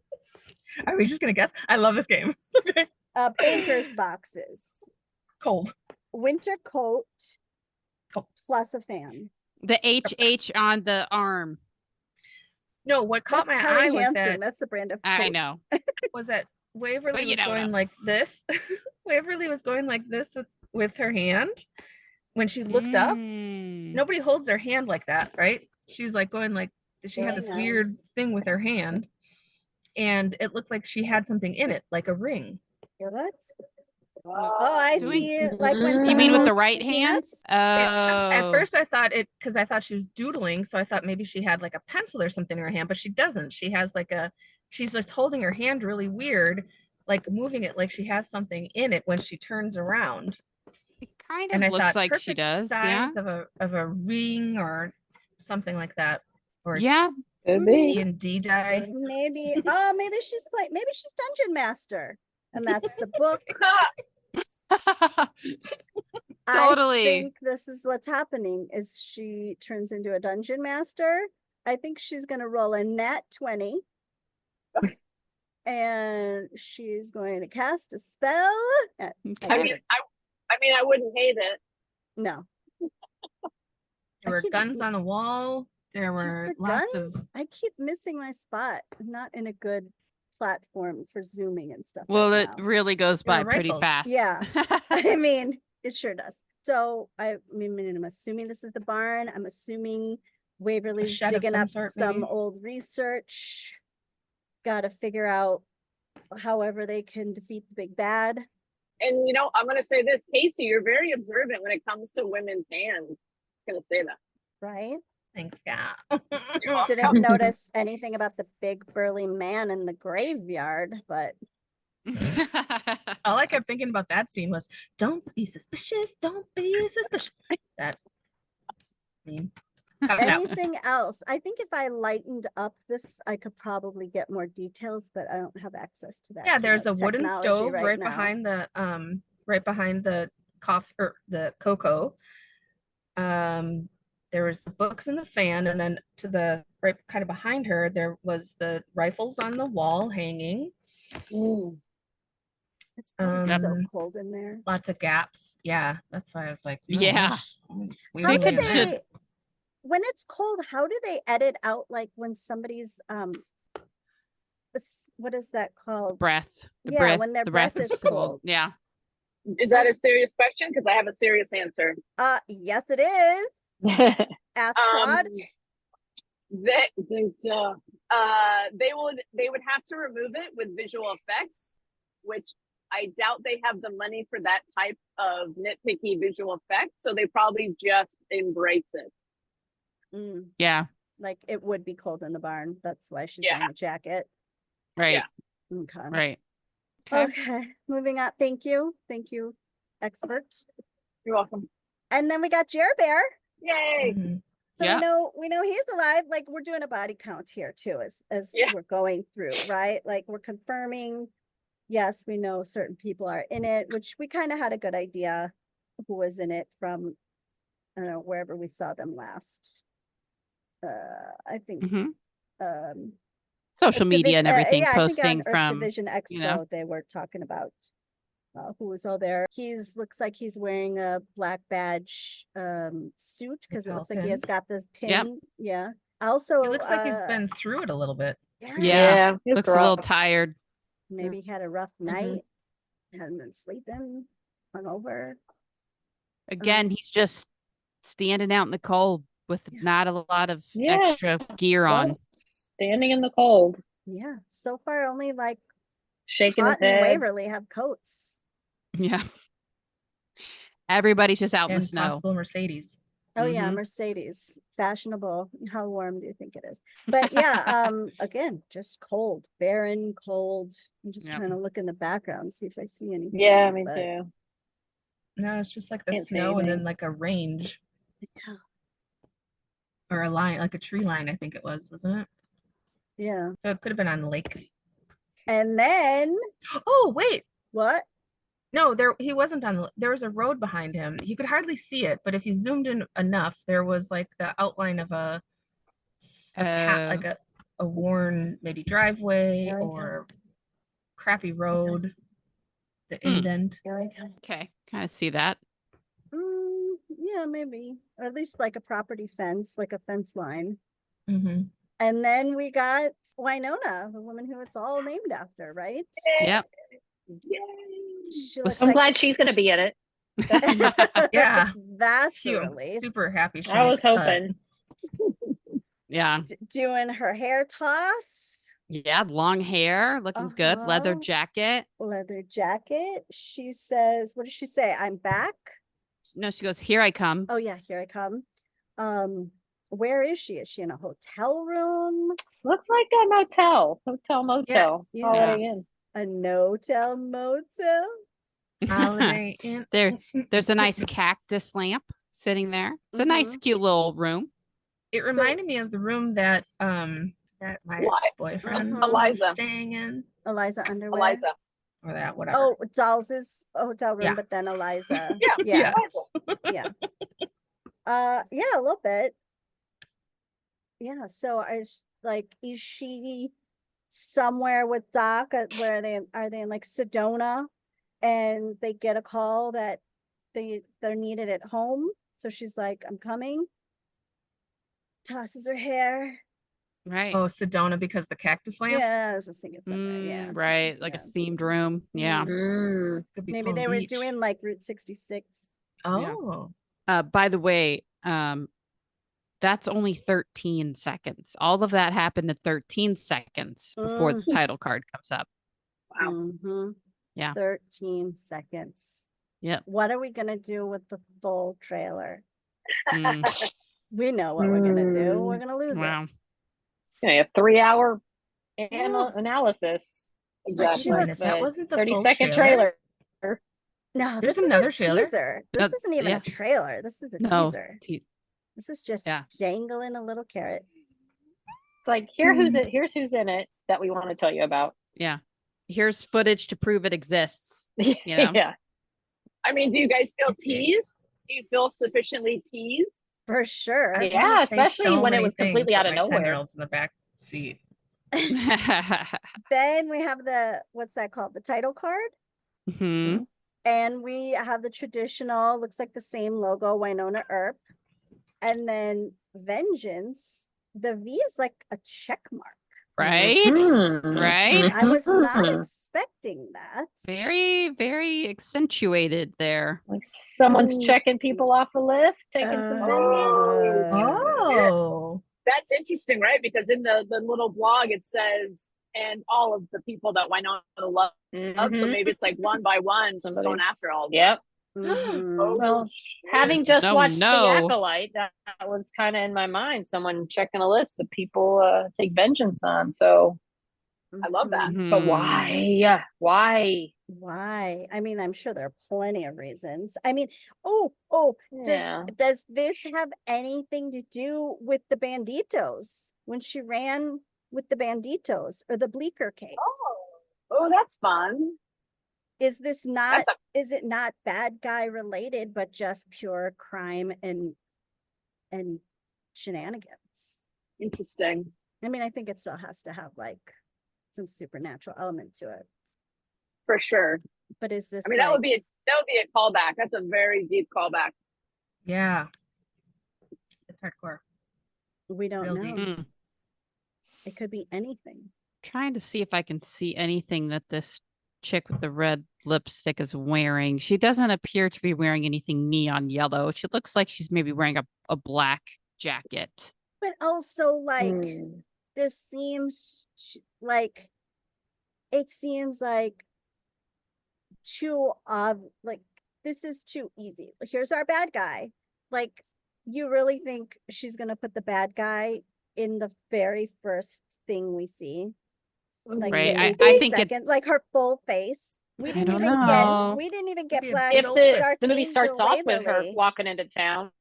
Are we just gonna guess? I love this game. Okay. Baker's boxes, Cold. winter coat, Cold. plus a fan. The HH on the arm. No, what caught That's my Helly eye was Hansen. That's the brand of coat. I know. that Waverly But you was don't going know. like this. Waverly was going like this with her hand when she looked up. Mm. Nobody holds their hand like that, right? She's like going like she had this Yeah. weird thing with her hand, and it looked like she had something in it, like a ring. What? Oh, I Doing- see. Like when You You someone mean with the holds right hand? peanuts. Oh. At first, I thought it because I thought she was doodling, so I thought maybe she had like a pencil or something in her hand, but she doesn't. She has like she's just holding her hand really weird, like moving it like she has something in it when she turns around. It kind of And I looks thought like perfect she does. Yeah. size of a ring or something like that, or Yeah. Could D be. and D die. Maybe. Oh, maybe she's dungeon master, and that's the book. Totally. I think this is what's happening. Is she turns into a dungeon master? I think she's gonna roll a nat 20. And she's going to cast a spell. I Okay. mean, I wouldn't hate it. No. There were keep- guns on the wall. There Just were the lots guns? of I keep missing my spot. I'm not in a good platform for zooming and stuff. Well, right it now. really goes There by were pretty rifles. fast. Yeah. I mean, it sure does. So I'm assuming this is the barn. I'm assuming Waverly's shed of digging some up sort, some maybe? old research. Got to figure out however they can defeat the big bad. And I'm gonna say this, Casey, you're very observant when it comes to women's hands. I'm gonna say that. Right? thanks, yeah. Didn't notice anything about the big burly man in the graveyard, but All I kept thinking about that scene was, "Don't be suspicious. Don't be suspicious." That meme. Cut it out. anything else? I think if I lightened up this, I could probably get more details, but I don't have access to that. Yeah, kind there's a of wooden technology stove right now. behind the coffee or the cocoa. There was the books and the fan, and then to the right kind of behind her, there was the rifles on the wall hanging. It's probably so Um, cold in there. Lots of gaps. Yeah, that's why I was like, "Oh, Yeah. we How They do really could- in there." should- when it's cold, how do they edit out like when somebody's what is that called? breath. The Yeah, breath. when their the breath breath is cold. cold. Yeah. Is that a serious question? Because I have a serious answer. Yes it is. Ask Quad. They would have to remove it with visual effects, which I doubt they have the money for that type of nitpicky visual effect. So they probably just embrace it. Mm, Yeah. like it would be cold in the barn. That's why she's Yeah. wearing a jacket. Right. Yeah. Okay. Right. Okay. Okay. Moving on. Thank you, expert. You're welcome. And then we got Jer Bear. Yay! Mhm. So Yeah. we know he's alive. Like we're doing a body count here too, as Yeah. we're going through, right? Like we're confirming. Yes, we know certain people are in it, which we kind of had a good idea who was in it from, I don't know, wherever we saw them last. I think hmm um Social media and everything yeah, I think posting on Earth from. Division Expo you know. they were talking about who was all there. Looks like he's wearing a black badge suit because it looks like he has got this pin. Yep. Yeah. Also It looks like he's been through it a little bit. Yeah. it's Looks a little rough. tired. maybe he had a rough night, hasn't been sleeping, hungover. Again, he's just standing out in the cold with Yeah. not a lot of Yeah. extra gear on. Standing in the cold, Yeah. So far, only like shaking his Hot and head. Waverly have coats. Yeah. Everybody's just out in the And snow. possible Mercedes. Oh yeah, Mhm. Mercedes, fashionable. How warm do you think it is? But yeah, again, just cold, barren, cold. I'm just Yep. trying to look in the background, see if I see anything. Yeah, me but- too. No, it's just like the Can't see snow and then anything. like a range Yeah. or a line, like a tree line, I think it was, wasn't it? Yeah. So it could have been on the lake. And then Oh, wait. what? No, he wasn't on there was a road behind him. You could hardly see it, but if you zoomed in enough, there was like the outline of a path, like a worn maybe driveway There we go. or crappy road, the Hmm. indent. Here I go. Okay. Kind of see that. Yeah, maybe. Or at least like a property fence, like a fence line. Mm-hmm. And then we got Wynonna, the woman who it's all named after, right? Yep. She Was looks I'm like glad she's going to be in it. Yeah. that's a Phew, I'm relief. super happy. She I made was the cut. hoping. Yeah. Doing her hair toss, Yeah. Long hair, looking good. Leather Uh-huh. jacket. leather jacket. She says, what does she say? I'm back. No, she goes, "Here I come." Oh yeah, here I come. Where is she? Is she in a hotel room? Looks like a motel. Yeah. Holiday Inn. A no-tell motel? Holiday Inn. There's a nice cactus lamp sitting there. It's a nice, Mhm. cute little room. It reminded me of the room that that my boyfriend was Eliza. staying in, Eliza underwear. Eliza. or that whatever. Oh, Dolls' hotel room, Yeah. but then Eliza. Yeah, Yes. Eliza. Yeah. Yeah, a little bit. Yeah. So is she somewhere with Doc? Where are they in like Sedona? And they get a call that they're needed at home. So she's like, I'm coming. Tosses her hair. Right. Oh, Sedona because the cactus lamp. Yeah, I was just thinking something. Yeah. Right. Like Yeah, a themed room. Yeah. Could be Maybe Palm they were Beach. doing like Route 66. Oh, By the way, that's only 13 seconds. All of that happened in 13 seconds before the title card comes up. Wow. Mm-hmm. Yeah. 13 seconds. Yep. What are we gonna do with the full trailer? Mm, We know what we're gonna do. We're gonna lose wow. A 3-hour Yeah. analysis. But she Linus, looks- that wasn't the 30-second full trailer. trailer. No, There's this is another a trailer? teaser. This No, isn't even yeah. a trailer. This is a No. teaser. This is just Yeah. dangling a little carrot. It's like here's who's in it that we want to tell you about. Yeah. Here's footage to prove it exists. You know? Yeah. I mean, do you guys feel It's- teased? Do you feel sufficiently teased? For sure. I Yeah, wanna say especially so when it many was things, completely but out of my nowhere. 10-year-old's in the back seat. Then we have what's that called? The title card. hmm And we have the traditional, looks like the same logo, Wynonna Earp. And then Vengeance, the V is like a check mark. Right? Mhm. Right? I was not Mhm. expecting that. Very, very accentuated there. Like someone's Ooh. checking people off a list, taking some vengeance. Oh, That's interesting, right? Because in the little blog it says, and all of the people that Wynonna loves. So Mhm. maybe it's like one by one, she's going Somebody's- after all of them. Yep. Mhm. Oh, Well, shit. Having just Oh, watched no. The Acolyte, that was kind of in my mind. Someone checking a list of people take vengeance on. So, I love that. but Mhm. why? Why? Why? I mean, I'm sure there are plenty of reasons. I mean, Yeah. does this have anything to do with the Banditos when she ran with the Banditos or the Bleecker case? Oh, that's fun. Is this not, That's is it not bad guy related, but just pure crime and shenanigans? Interesting. I mean, I think it still has to have like some supernatural element to it. For sure. But is this I mean, that would be a callback. That's a very deep callback. yeah. It's hardcore. we don't real know. deep. Mm. It could be anything. Trying to see if I can see anything that this chick with the red lipstick is wearing. She doesn't appear to be wearing anything neon yellow. She looks like she's maybe wearing a black jacket. But also, like, Mm. this seems like it seems like too like this is too easy. Here's our bad guy. Like, you really think she's gonna put the bad guy in the very first thing we see? Like Right. the I 18 think it- seconds, like her full face. We I didn't don't even know. get we didn't even get Could be a Black big If old the twist. movie starts Archangel off with her Waverly. walking into town,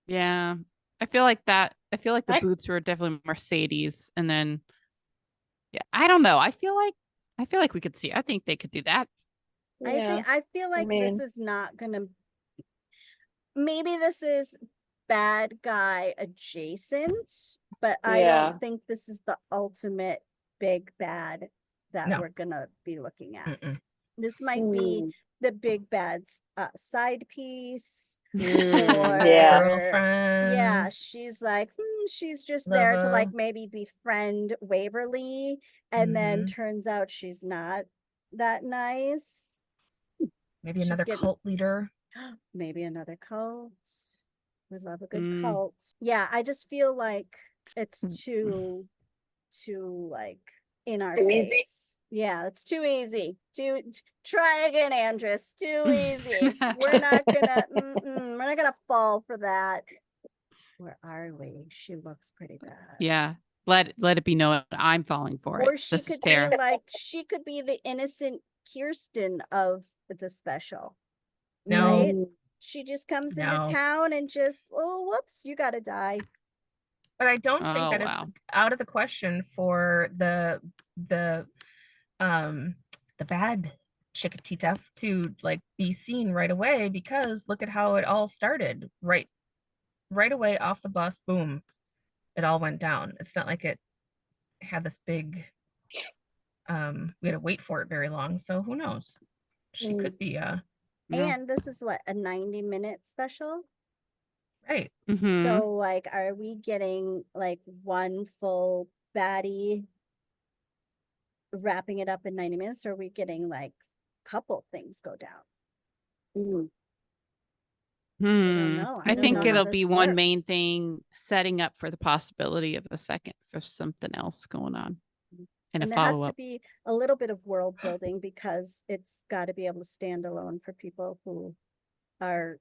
Yeah. I feel like the I- boots were definitely Mercedes, and then yeah, I don't know. I feel like we could see. I think they could do that. yeah. I feel like mean- this is not gonna. Maybe this is bad guy adjacent, but I Yeah. don't think this is the ultimate big bad that No. we're gonna be looking at. Mm-mm. This might be Mm. the big bad's side piece. Mm, yeah. Girlfriend. Yeah, she's like, she's just there to Lover. like maybe befriend Waverly, and then Mhm. turns out she's not that nice. Maybe she's another getting- cult leader. Maybe another cult. We love a good Mm. cult. Yeah, I just feel like it's Mm. too like in our Too easy. face. Yeah, it's too easy. Try again, Andress. Too easy. We're not gonna fall for that. Where are we? She looks pretty bad. Yeah. Let it be known I'm falling for Or it. she This is could be Tara. like she could be the innocent Kirsten of the special. No. Right? She just comes into No. town and just, oh, whoops, you gotta die. But I don't Oh, think that wow. it's out of the question for the bad Chiquitita to like be seen right away, because look at how it all started. Right away off the bus, boom. It all went down. It's not like it had this big we had to wait for it very long, so who knows? She could be Yeah. And this is what, a 90-minute special? right. Mhm. So like, are we getting like one full baddie wrapping it up in 90 minutes, or are we getting like couple things go down? Mm. know. I I don't think know how it'll be this one main works. thing, setting up for the possibility of a second for something else going on, and a And there has follow to up. be a little bit of world building, because it's got to be able to stand alone for people who are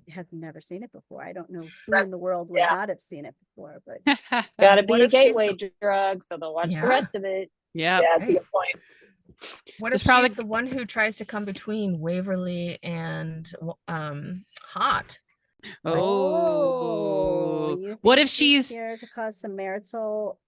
have never seen it before. I don't know who in the world would yeah. not have seen it before, but Gotta What be a if she's gateway drug, so they'll watch Yeah. the rest of it. Yeah. Yeah, that's a Right. good point. What It's if probably- she's the one who tries to come between Waverly and Hot? Oh. you What think if she's here to cause some marital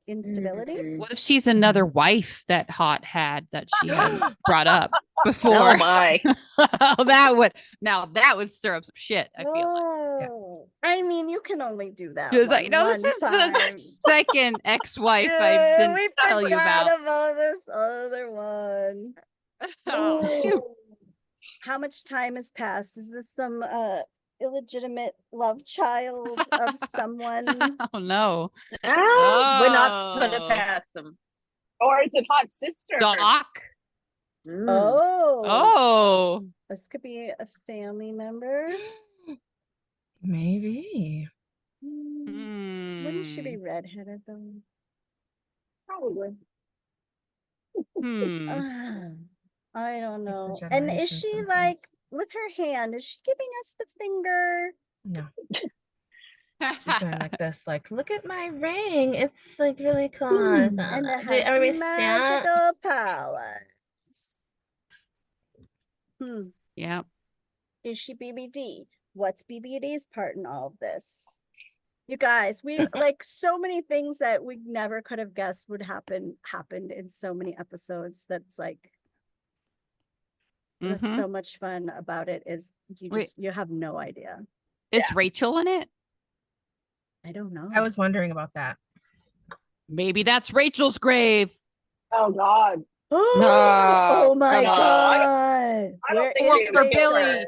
instability? Mm. what if she's another wife that Hot had that she hadn't brought up before? Oh my. that would stir up some shit, I feel like. Oh, I mean, you can only do that. She was like, one this is time. the second ex-wife I Yeah, didn't we tell you forgot about. this other one. Oh, shoot. How much time has passed? Is this some illegitimate love child of someone? Oh no. Would not put it Oh. past them. Or is it Hot Sister? Doc. Mm. Oh, Oh. this could be a family member. Maybe. Wouldn't she be Hmm. redheaded though? Probably. Hmm. I don't Keeps the know. And is generation she some like things. with her hand? Is she giving us the finger? No. She's going like this, like, look at my ring. It's like really cool. And it Did has everybody see it? magical powers. Yeah. Is she BBD? What's BBD's part in all of this? You guys, we like so many things that we never could have guessed would happened in so many episodes. That's like that's Mhm. so much fun about it is Wait. you have no idea. Is Rachel in it? I don't know. I was wondering about that. Maybe that's Rachel's grave. Oh God. Oh my come on. god. I don't Where think is they for ever Rachel? Billy. her.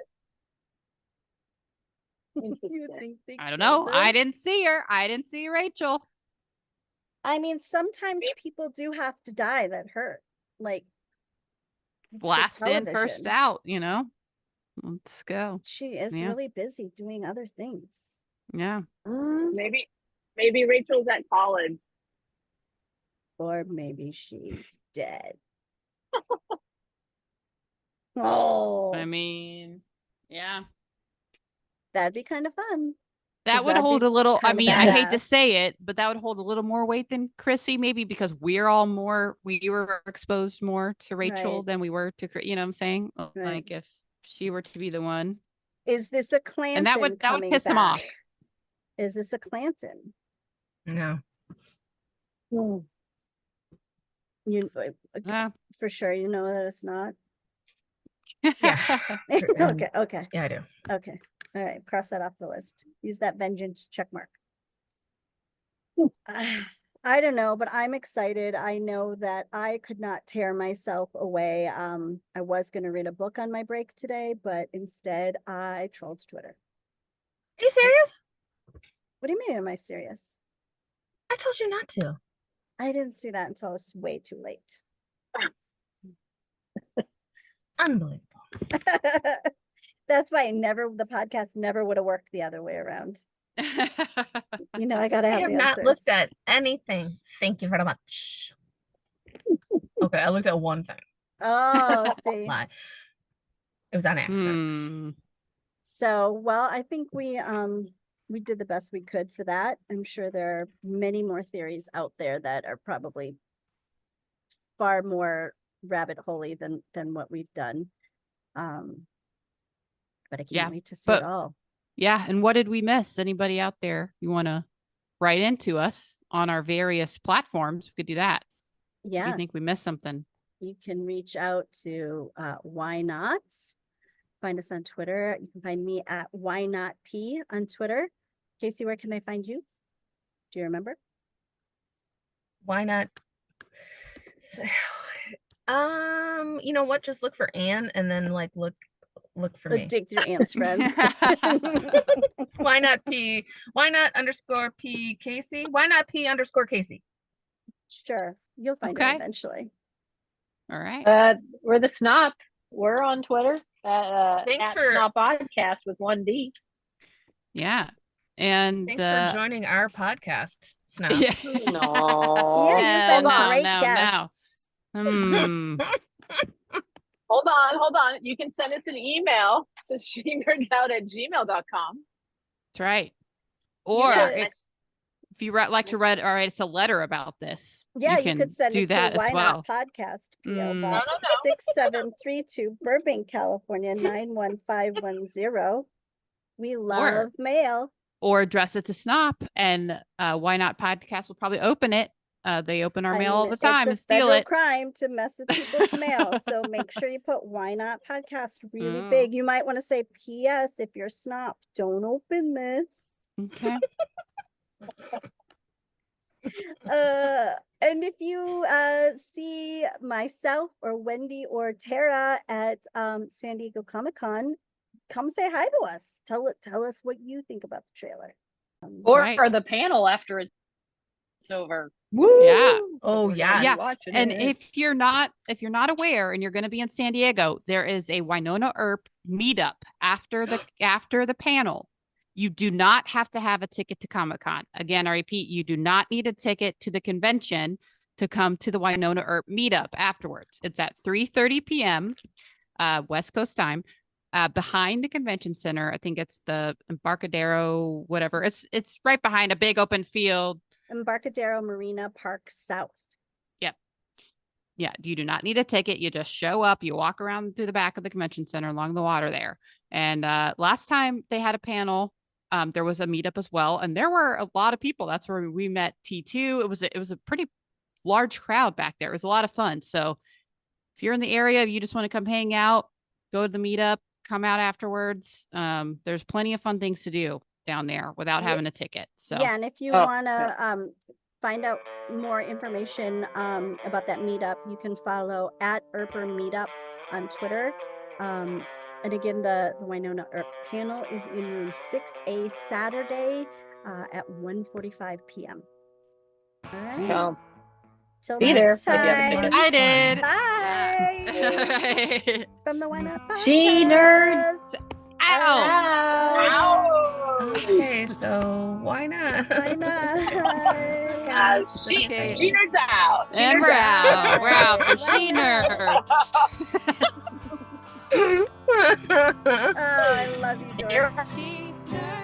You Interesting. think they I don't know. killed I her? didn't see her. I didn't see Rachel. I mean, sometimes Maybe- people do have to die that hurt. Like it's for Last in, first television. out, Let's go. She is Yeah. really busy doing other things. Yeah. Maybe Rachel's at college. Or maybe she's dead. Oh, I mean, yeah. that'd be kind of fun. That 'Cause would that'd hold be a little, I kinda mean, I hate to badass. say it, but that would hold a little more weight than Chrissy, maybe because we were exposed more to Rachel Right. than we were to, you know what I'm saying? Right. Like if she were to be the one. Is this a Clanton And that would coming piss him back? off. Is this a Clanton? No. You Yeah. for sure you know that it's not. Yeah. Okay, okay, Yeah, I do. okay. All right, cross that off the list. Use that vengeance check mark. I don't know, but I'm excited. I know that I could not tear myself away. I was going to read a book on my break today, but instead I trolled Twitter. Are you serious? What do you mean, am I serious? I told you not to. I didn't see that until it's way too late. Unbelievable. That's why the podcast never would have worked the other way around. You know, I gotta I have have the not answers. looked at anything. Thank you very much. Okay, I looked at one thing. Oh, see. Lie. It was on accident. Hmm. So, well, I think we did the best we could for that. I'm sure there are many more theories out there that are probably far more rabbit holey than what we've done. But I can't Yeah, wait to see but- it all. Yeah. And what did we miss? Anybody out there you want to write into us on our various platforms? We could do that. If Yeah, you think we missed something. you can reach out to Wynaught. Find us on Twitter. You can find me at WynaughP on Twitter. Casey, where can they find you? Do you remember? Why not? So, you know what? Just look for Anne and then like look for me. Dig through Ant's friends. Why not P? Why not _P Casey? Why not P _ Casey? Sure, you'll find Okay. it eventually. All right. We're the Snop. We're on Twitter Thanks at for- Snop Podcast with 1D. Yeah. And Thanks for joining our podcast, Snow. yeah. No. Yeah, you've been hold great no. guests. Hmm. Hold on. You can send us an email to shenerdout@gmail.com. That's right. Or could- if you like to write, all right, it's a letter about this. Yeah, you can could send do it that to as well. Wynaught Podcast, PO Mm. Box No. 6732, Burbank, California 91510. We love mail. Or address it to Snop, and Wynaught Podcast will probably open it. They open our I mail all mean, the time and it's a steal federal it. crime to mess with people's mail. So make sure you put Wynaught Podcast really Mm. big. You might want to say, P.S. if you're Snop, don't open this. Okay. And if you see myself or Wendy or Tara at San Diego Comic-Con, come say hi to us. Tell us what you think about the trailer. Or Right. the panel after it's over. Yeah. Oh, We're gonna be yes. watching And it. if you're not aware and you're going to be in San Diego, there is a Wynonna Earp meetup after the panel. You do not have to have a ticket to Comic-Con. Again, I repeat, you do not need a ticket to the convention to come to the Wynonna Earp meetup afterwards. It's at 3:30 p.m. West Coast time, behind the convention center. I think it's the Embarcadero, whatever. It's right behind a big open field. Embarcadero Marina Park South. Yeah, you do not need a ticket. You just show up. You walk around through the back of the convention center along the water there. And last time they had a panel, there was a meetup as well, and there were a lot of people. That's where we met T2. It was a pretty large crowd back there. It was a lot of fun. So if you're in the area, if you just want to come hang out, go to the meetup, come out afterwards. There's plenty of fun things to do down there without Yeah. having a ticket. So Yeah, and if you Oh, want to find out more information about that meetup, you can follow at Earper Meetup on Twitter. And again, the Wynonna Earp panel is in room 6A Saturday at 1:45 p.m. All right. So Till be there next if you have a time. ticket. I did. Bye. From the Wynaught Podcast. She nerds. Ow. Ow. Okay, so why not? Why not? She Okay. nerds out. She And nerds we're out. We're out for Bye She now. Nerds. Oh, I love you, Doris. She Nerds.